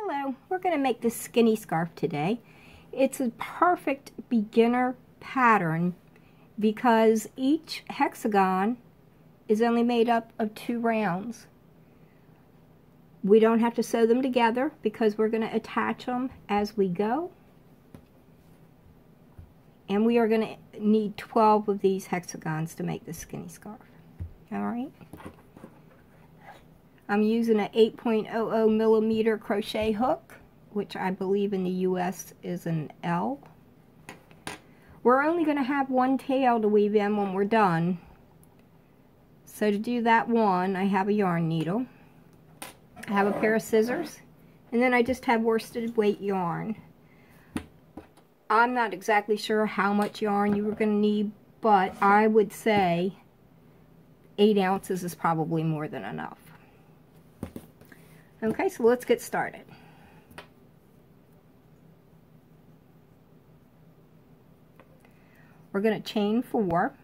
Hello, we're going to make this skinny scarf today. It's a perfect beginner pattern because each hexagon is only made up of 2 rounds. We don't have to sew them together because we're going to attach them as we go. And we are going to need 12 of these hexagons to make this skinny scarf. Alright. I'm using an 8.00 millimeter crochet hook, which I believe in the US is an L. We're only going to have one tail to weave in when we're done. So to do that one, I have a yarn needle. I have a pair of scissors, and then I just have worsted weight yarn. I'm not exactly sure how much yarn you were going to need, but I would say 8 ounces is probably more than enough. Okay, so let's get started. We're going to chain 4.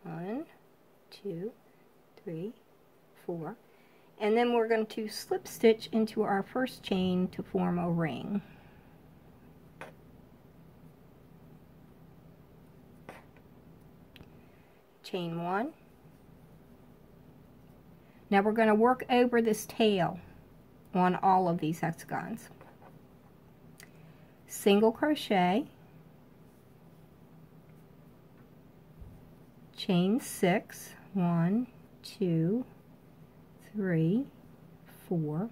1, 2, 3, 4. And then we're going to slip stitch into our first chain to form a ring. Chain 1. Now we're going to work over this tail on all of these hexagons. Single crochet, chain 6, 1, 2, 3, 4,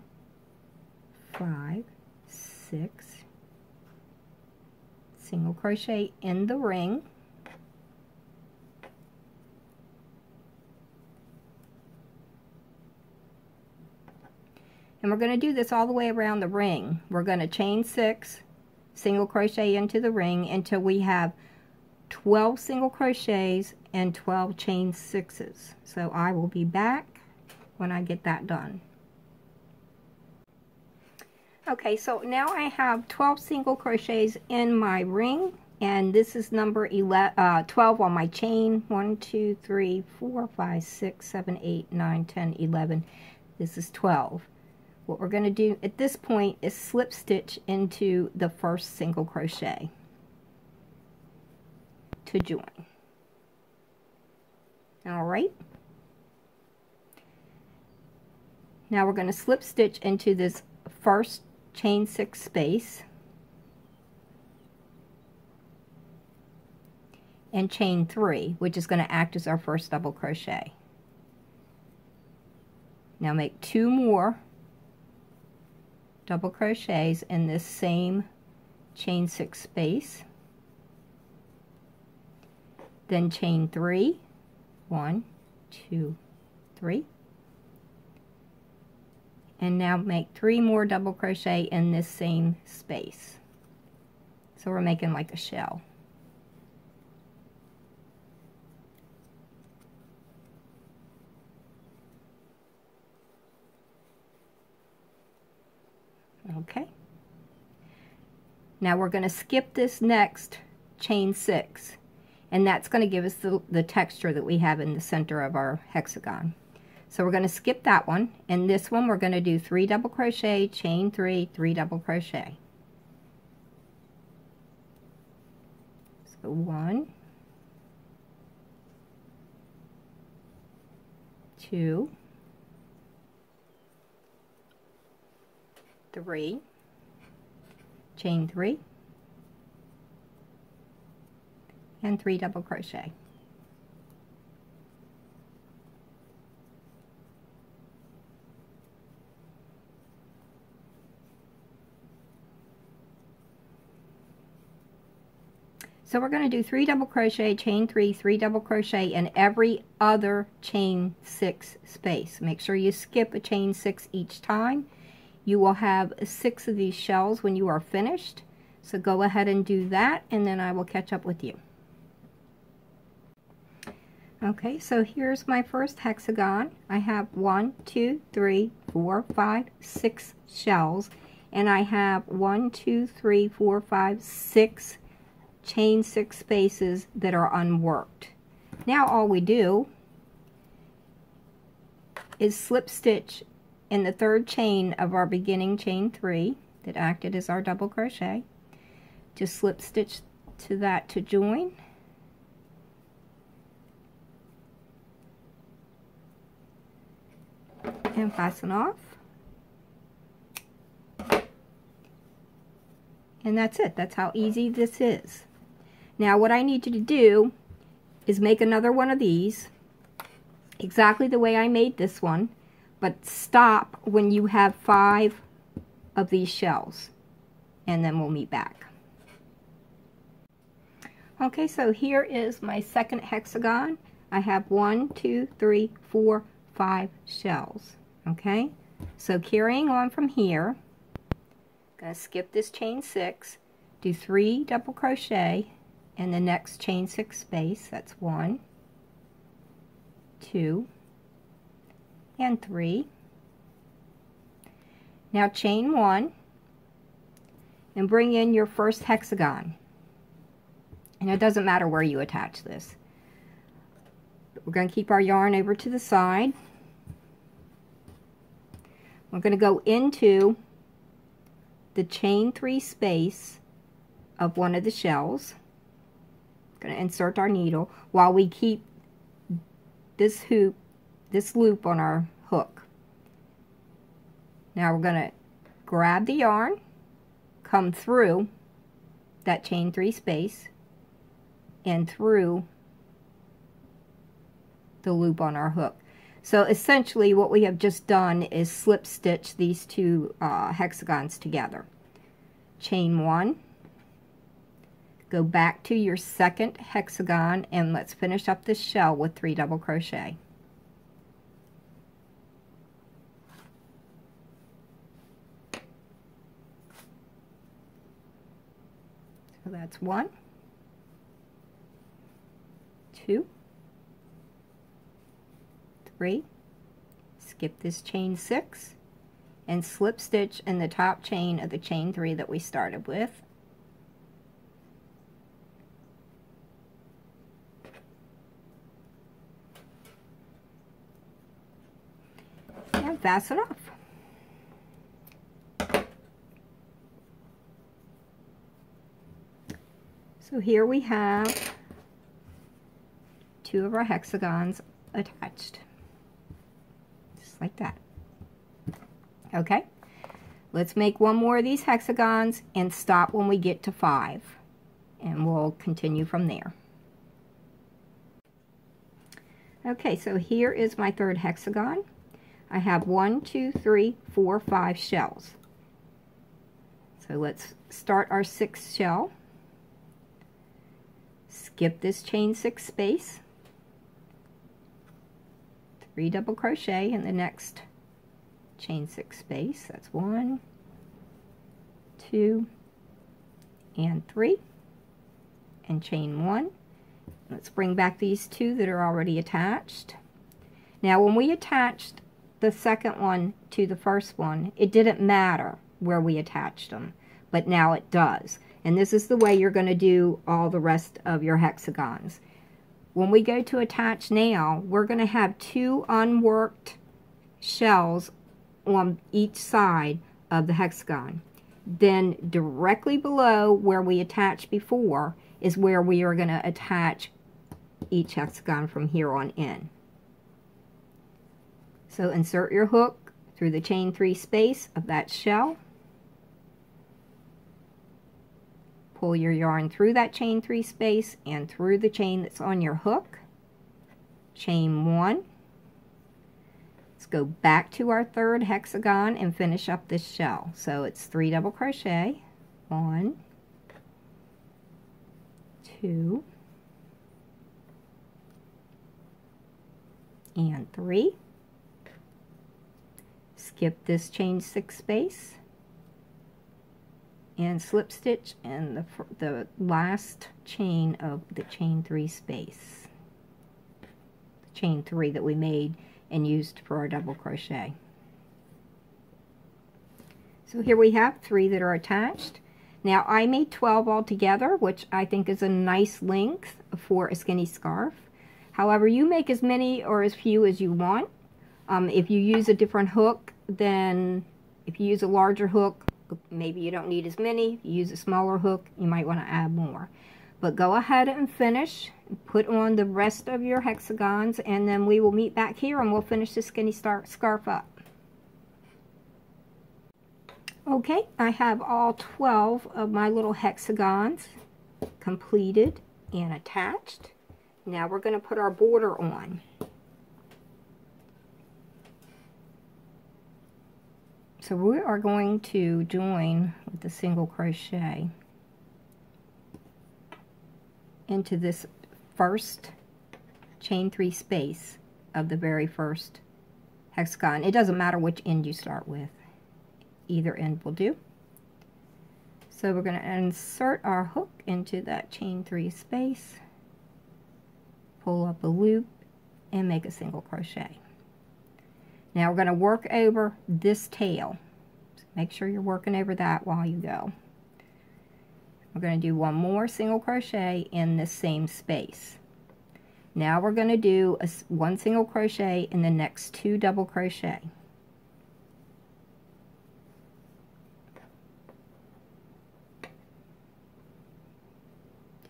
5, 6, single crochet in the ring, and we're going to do this all the way around the ring. We're going to chain 6, single crochet into the ring until we have 12 single crochets and 12 chain 6s. So I will be back when I get that done. Okay, so now I have 12 single crochets in my ring, and this is number 12 on my chain. 1, 2, 3, 4, 5, 6, 7, 8, 9, 10, 11. This is 12. What we're going to do at this point is slip stitch into the first single crochet to join. Alright. Now we're going to slip stitch into this first chain 6 space and chain 3, which is going to act as our first double crochet. Now make 2 more double crochets in this same chain 6 space, then chain 3, 1, 2, 3, and now make 3 more double crochet in this same space. So we're making like a shell. Okay. Now we're going to skip this next chain 6, and that's going to give us the texture that we have in the center of our hexagon. So we're going to skip that one, and this one we're going to do 3 double crochet, chain 3, 3 double crochet. So 1, 2, 3, chain 3, and 3 double crochet. So we're going to do 3 double crochet, chain 3, 3 double crochet in every other chain 6 space. Make sure you skip a chain 6 each time. You will have 6 of these shells when you are finished. So go ahead and do that, and then I will catch up with you. Okay, so here's my first hexagon. I have 1, 2, 3, 4, 5, 6 shells, and I have 1, 2, 3, 4, 5, 6 chain 6 spaces that are unworked. Now all we do is slip stitch in the third chain of our beginning chain 3 that acted as our double crochet. Just slip stitch to that to join. And fasten off. And that's it. That's how easy this is. Now what I need you to do is make another one of these exactly the way I made this one, but stop when you have 5 of these shells, and then we'll meet back. Okay, so here is my second hexagon. I have 1, 2, 3, 4, 5 shells. Okay, so carrying on from here, I'm going to skip this chain 6, do 3 double crochet in the next chain 6 space. That's 1, 2, and 3. Now chain 1 and bring in your first hexagon. And it doesn't matter where you attach this. We're going to keep our yarn over to the side. We're going to go into the chain 3 space of one of the shells. Going to insert our needle while we keep this loop on our hook. Now we're going to grab the yarn, come through that chain 3 space and through the loop on our hook. So essentially what we have just done is slip stitch these two hexagons together. Chain 1, go back to your second hexagon, and let's finish up this shell with 3 double crochet. So that's 1, 2, 3, skip this chain 6 and slip stitch in the top chain of the chain 3 that we started with. And fasten off. So here we have 2 of our hexagons attached. Like that. Okay, let's make one more of these hexagons and stop when we get to 5, and we'll continue from there. Okay, so here is my third hexagon. I have 1, 2, 3, 4, 5 shells. So let's start our 6th shell. Skip this chain 6 space. 3 double crochet in the next chain 6 space. That's 1, 2, and 3, and chain 1. Let's bring back these 2 that are already attached. Now when we attached the second one to the first one, it didn't matter where we attached them, but now it does. And this is the way you're going to do all the rest of your hexagons. When we go to attach now, we're going to have 2 unworked shells on each side of the hexagon. Then directly below where we attached before is where we are going to attach each hexagon from here on in. So insert your hook through the chain 3 space of that shell. Pull your yarn through that chain 3 space and through the chain that's on your hook. Chain 1. Let's go back to our third hexagon and finish up this shell. So it's 3 double crochet. 1, 2, and 3. Skip this chain 6 space and slip stitch in the last chain of the chain 3 space. The chain 3 that we made and used for our double crochet. So here we have 3 that are attached. Now I made 12 altogether, which I think is a nice length for a skinny scarf. However, you make as many or as few as you want. If you use a different hook, then if you use a larger hook, maybe you don't need as many. If you use a smaller hook, you might want to add more. But go ahead and finish. Put on the rest of your hexagons, and then we will meet back here and we'll finish the skinny scarf up. Okay, I have all 12 of my little hexagons completed and attached. Now we're going to put our border on. So we are going to join with the single crochet into this first chain 3 space of the very first hexagon. It doesn't matter which end you start with. Either end will do. So we're going to insert our hook into that chain 3 space, pull up a loop, and make a single crochet. Now we're going to work over this tail. So make sure you're working over that while you go. We're going to do one more single crochet in the same space. Now we're going to do one single crochet in the next 2 double crochet.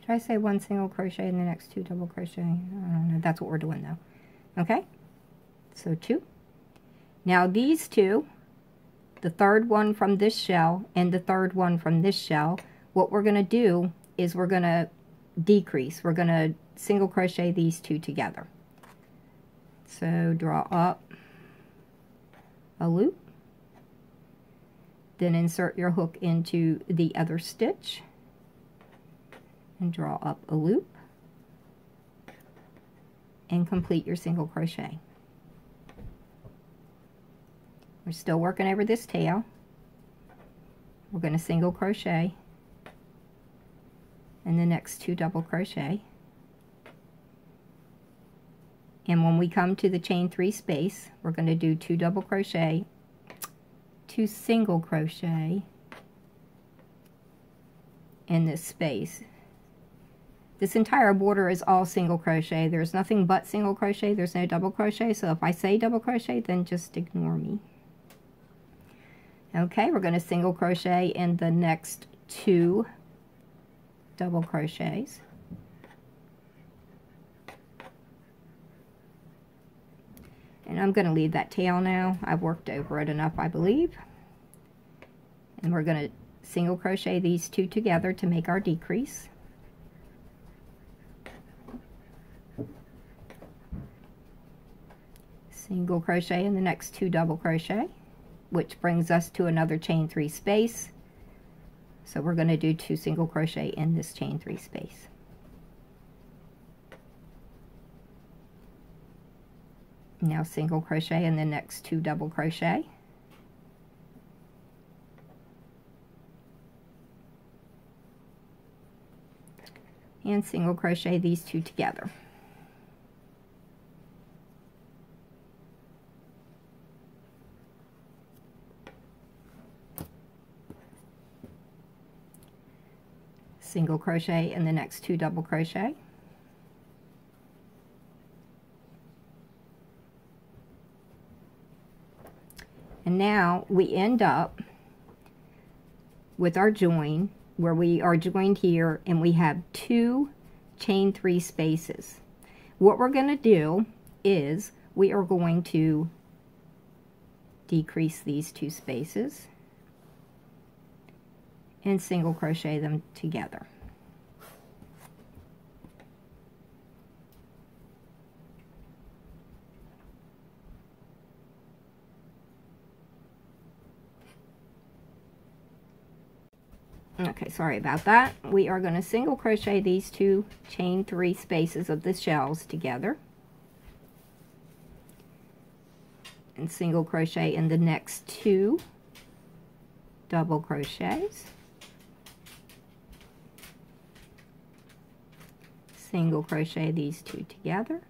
Did I say one single crochet in the next 2 double crochet? I don't know. That's what we're doing though. Okay? So 2. Now these 2, the third one from this shell and the third one from this shell, what we're going to do is we're going to decrease. We're going to single crochet these 2 together. So draw up a loop, then insert your hook into the other stitch and draw up a loop and complete your single crochet. We're still working over this tail. We're going to single crochet in the next 2 double crochet, and when we come to the chain 3 space, we're going to do 2 double crochet, 2 single crochet in this space. This entire border is all single crochet. There's nothing but single crochet. There's no double crochet, so if I say double crochet, then just ignore me. Okay, we're going to single crochet in the next 2 double crochets. And I'm going to leave that tail now. I've worked over it enough, I believe. And we're going to single crochet these 2 together to make our decrease. Single crochet in the next 2 double crochet, which brings us to another chain 3 space. So we're going to do 2 single crochet in this chain 3 space. Now single crochet in the next 2 double crochet. And single crochet these 2 together. Single crochet in the next 2 double crochet. And now we end up with our join where we are joined here and we have 2 chain 3 spaces. What we're going to do is we are going to decrease these 2 spaces and single crochet them together. Okay, sorry about that. We are going to single crochet these 2 chain 3 spaces of the shells together and single crochet in the next 2 double crochets. Single crochet these 2 together,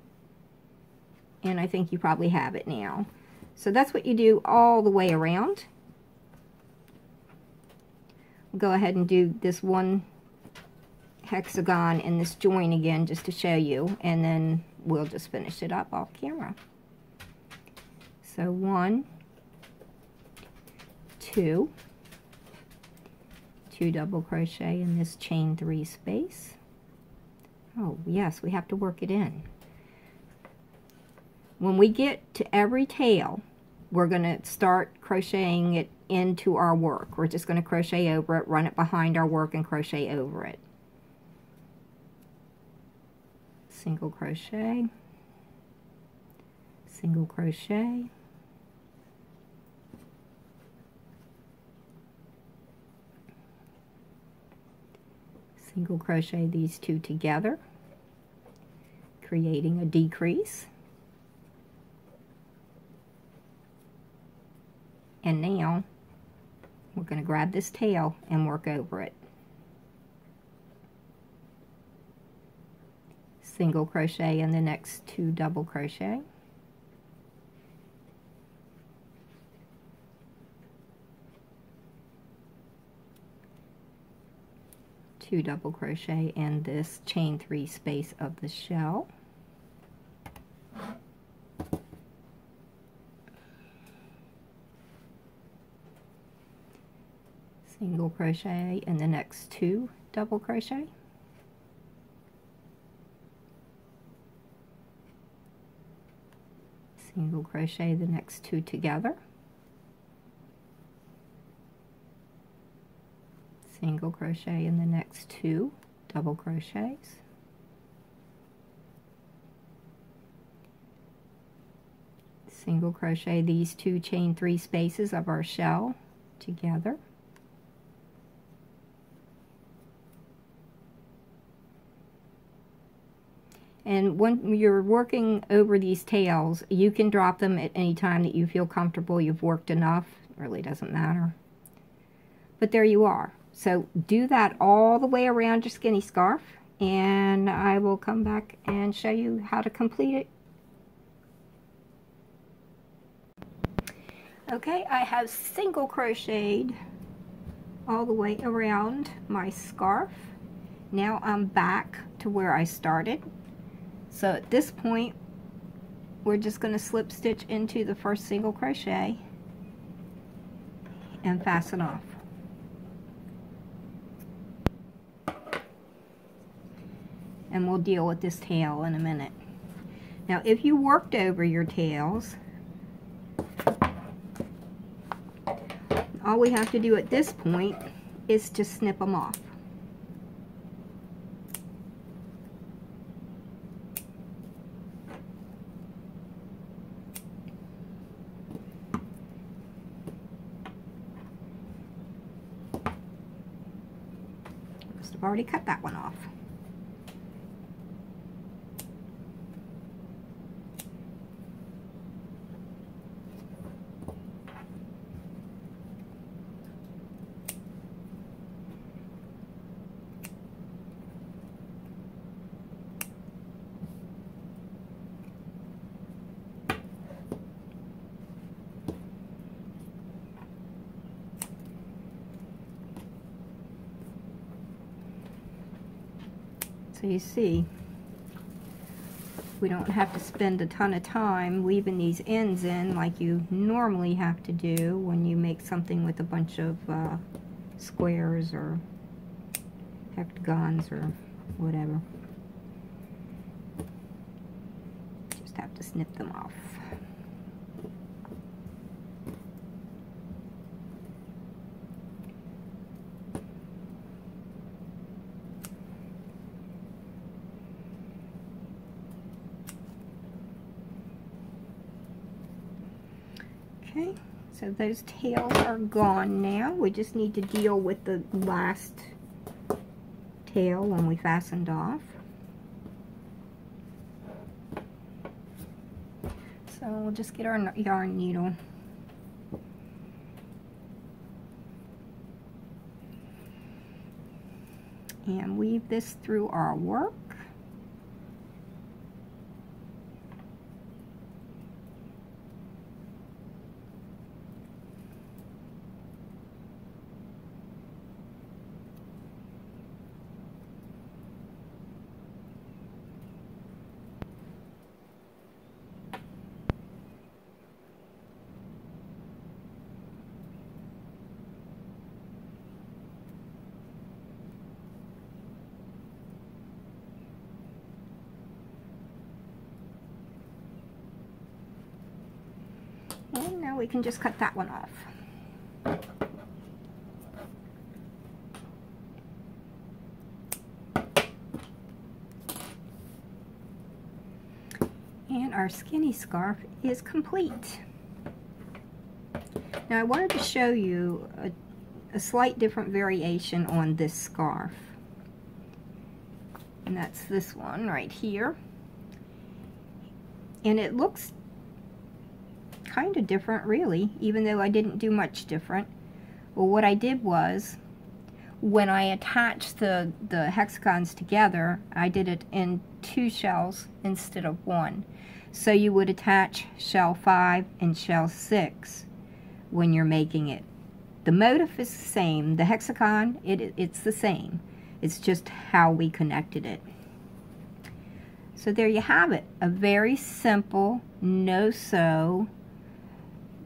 and I think you probably have it now. So that's what you do all the way around. Go ahead and do this one hexagon in this join again just to show you, and then we'll just finish it up off camera. So 1, 2 double crochet in this chain 3 space. Oh yes, we have to work it in. When we get to every tail, we're going to start crocheting it into our work. We're just going to crochet over it, run it behind our work, and crochet over it. Single crochet, single crochet, single crochet these two together, creating a decrease. And now we're going to grab this tail and work over it. Single crochet in the next 2 double crochet. Two double crochet in this chain 3 space of the shell. Single crochet in the next 2 double crochet. Single crochet the next 2 together. Single crochet in the next 2 double crochets. Single crochet these 2 chain 3 spaces of our shell together. And when you're working over these tails, you can drop them at any time that you feel comfortable. You've worked enough. It really doesn't matter. But there you are. So do that all the way around your skinny scarf, and I will come back and show you how to complete it. Okay, I have single crocheted all the way around my scarf. Now I'm back to where I started. So at this point, we're just going to slip stitch into the first single crochet and fasten off. And we'll deal with this tail in a minute. Now if you worked over your tails, all we have to do at this point is to snip them off. I've already cut that one off. So you see, we don't have to spend a ton of time weaving these ends in like you normally have to do when you make something with a bunch of squares or hexagons or whatever. Just have to snip them off. Okay, so those tails are gone now. We just need to deal with the last tail when we fastened off. So we'll just get our yarn needle. And weave this through our work. And now we can just cut that one off. And our skinny scarf is complete. Now I wanted to show you a slight different variation on this scarf. And that's this one right here. And it looks kind of different really, even though I didn't do much different. Well, what I did was, when I attached the hexagons together, I did it in 2 shells instead of 1. So you would attach shell 5 and shell 6 when you're making it. The motif is the same. The hexagon, it's the same. It's just how we connected it. So there you have it. A very simple, no sew,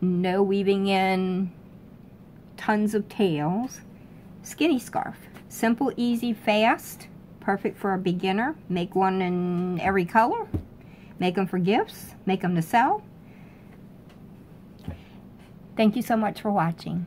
no weaving in tons of tails, skinny scarf. Simple, easy, fast, perfect for a beginner. Make one in every color. Make them for gifts. Make them to sell. Thank you so much for watching.